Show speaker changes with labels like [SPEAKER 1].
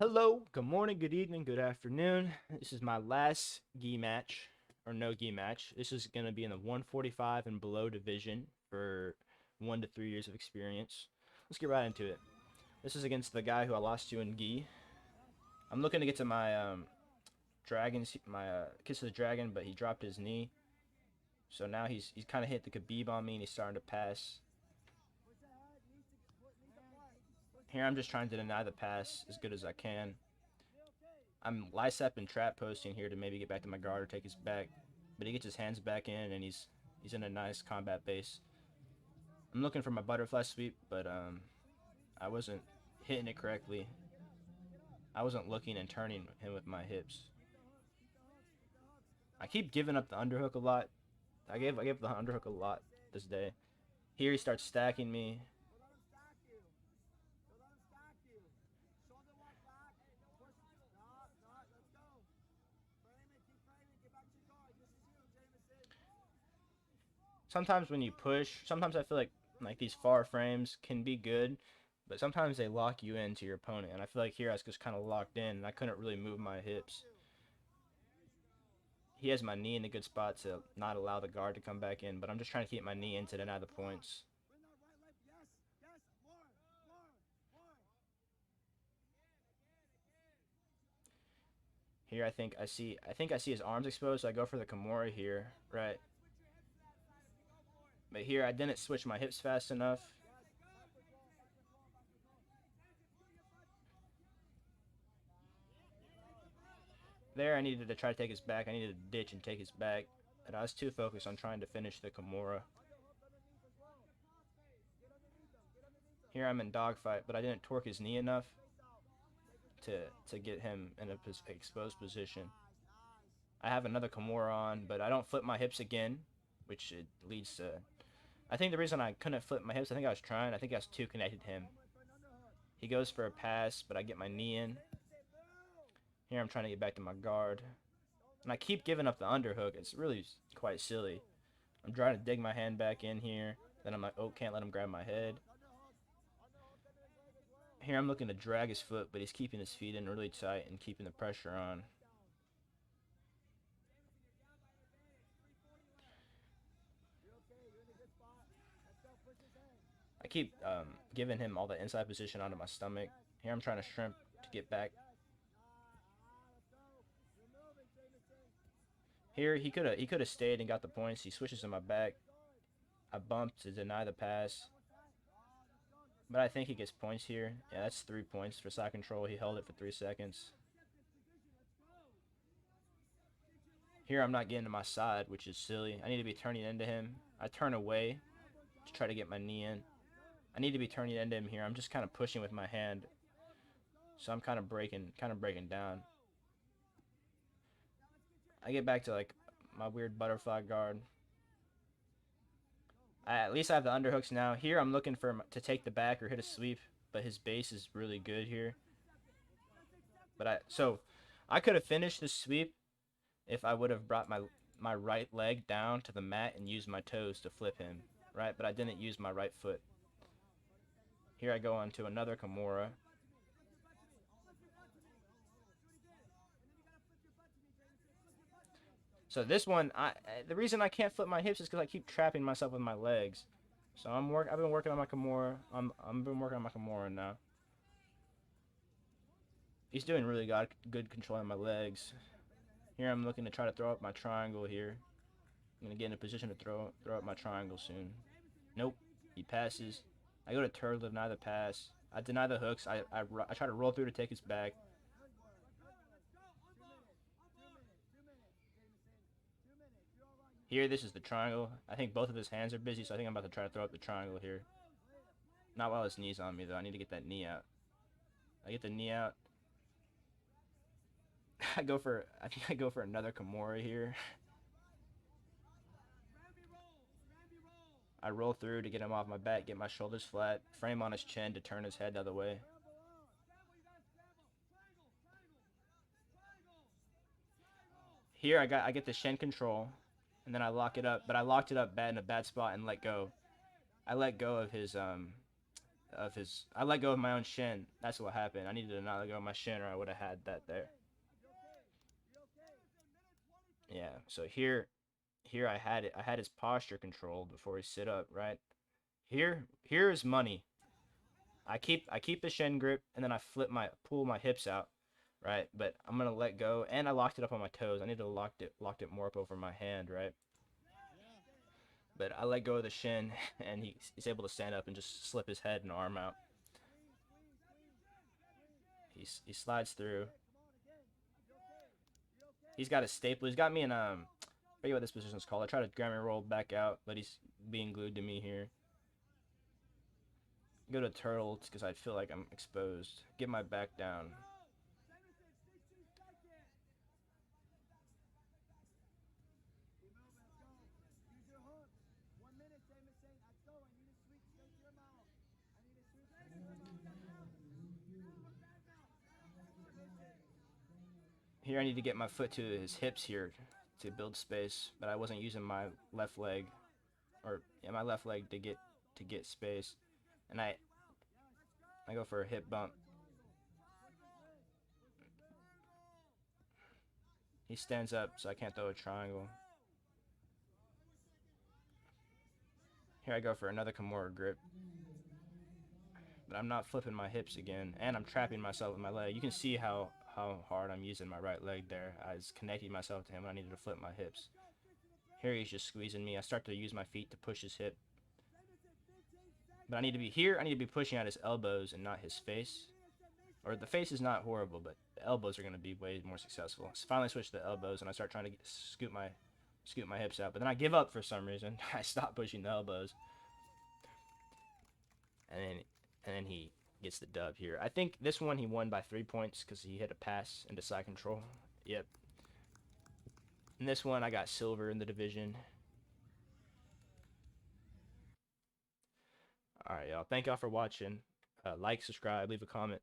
[SPEAKER 1] Hello, good morning, good evening, good afternoon. This is my last gi match, or no gi match. This is going to be in the 145 and below division for 1 to 3 years of experience. Let's get right into it. This is against the guy who I lost to in gi. I'm looking to get to my Kiss of the Dragon, but he dropped his knee. So now he's kind of hit the Khabib on me, and he's starting to pass. Here I'm just trying to deny the pass as good as I can. I'm Lysep and trap posting here to maybe get back to my guard or take his back, but he gets his hands back in and he's in a nice combat base. I'm looking for my butterfly sweep, but I wasn't hitting it correctly. I wasn't looking and turning him with my hips. I keep giving up the underhook a lot. I gave the underhook a lot this day. Here he starts stacking me. Sometimes when you push, sometimes I feel like these far frames can be good, but sometimes they lock you into your opponent, and I feel like here I was just kind of locked in, and I couldn't really move my hips. He has my knee in a good spot to not allow the guard to come back in, but I'm just trying to keep my knee in to deny the points. Here I think I see his arms exposed, so I go for the Kimura here, right? But here I didn't switch my hips fast enough. There I needed to try to take his back. I needed to ditch and take his back. And I was too focused on trying to finish the Kimura. Here I'm in dogfight, but I didn't torque his knee enough to get him in a exposed position. I have another Kimura on, but I don't flip my hips again, which it leads to. I think the reason I couldn't flip my hips, I think I was trying. I think I was too connected to him. He goes for a pass, but I get my knee in. Here I'm trying to get back to my guard. And I keep giving up the underhook. It's really quite silly. I'm trying to dig my hand back in here. Then I'm like, oh, can't let him grab my head. Here I'm looking to drag his foot, but he's keeping his feet in really tight and keeping the pressure on. I keep giving him all the inside position onto my stomach. Here I'm trying to shrimp to get back. Here he could have stayed and got the points. He switches to my back. I bumped to deny the pass. But I think he gets points here. Yeah, that's 3 points for side control. He held it for 3 seconds. Here I'm not getting to my side, which is silly. I need to be turning into him. I turn away to try to get my knee in. I need to be turning into him here. I'm just kind of pushing with my hand. So I'm kind of breaking down. I get back to like my weird butterfly guard. At least I have the underhooks now. Here I'm looking for him to take the back or hit a sweep, but his base is really good here. I could have finished this sweep if I would have brought my right leg down to the mat and used my toes to flip him, right? But I didn't use my right foot. Here I go on to another Kimura. So this one, the reason I can't flip my hips is because I keep trapping myself with my legs. So I've been working on my Kimura. I'm been working on my Kimura now. He's doing really good controlling my legs. Here I'm looking to try to throw up my triangle here. I'm gonna get in a position to throw up my triangle soon. Nope. He passes. I go to turtle to deny the pass. I deny the hooks. I try to roll through to take his back. Here, this is the triangle. I think both of his hands are busy, so I think I'm about to try to throw up the triangle here. Not while his knee's on me, though. I need to get that knee out. I get the knee out. I think I go for another Kimura here. I roll through to get him off my back, get my shoulders flat, frame on his chin to turn his head the other way. Here I get the shin control, and then I lock it up, but I locked it up bad in a bad spot and let go. I let go of his of his. I let go of my own shin. That's what happened. I needed to not let go of my shin, or I would have had that there. Yeah. So here I had it. I had his posture controlled before he sit up. Right. Here is money. I keep the shin grip, and then I pull my hips out, right? But I'm gonna let go, and I locked it up on my toes. I need to locked it more up over my hand, right? But I let go of the shin, and he's able to stand up and just slip his head and arm out. He slides through. He's got a staple. He's got me in I forget what this position is called. I try to grab and roll back out, but he's being glued to me here. Go to turtle because I feel like I'm exposed. Get my back down. Here I need to get my foot to his hips here to build space, but I wasn't using my left leg, or yeah, my left leg to get space, and I go for a hip bump. He stands up, so I can't throw a triangle. Here I go for another Kimura grip, but I'm not flipping my hips again, and I'm trapping myself with my leg. You can see how hard I'm using my right leg there. I was connecting myself to him when I needed to flip my hips. Here he's just squeezing me. I start to use my feet to push his hip. But I need to be here. I need to be pushing at his elbows and not his face. Or the face is not horrible, but the elbows are going to be way more successful. So finally switch to the elbows, and I start trying to scoop my hips out. But then I give up for some reason. I stop pushing the elbows. And then he gets the dub here. I think this one he won by 3 points because he hit a pass into side control. Yep. In this one, I got silver in the division. All right, y'all. Thank y'all for watching. Like, subscribe, leave a comment.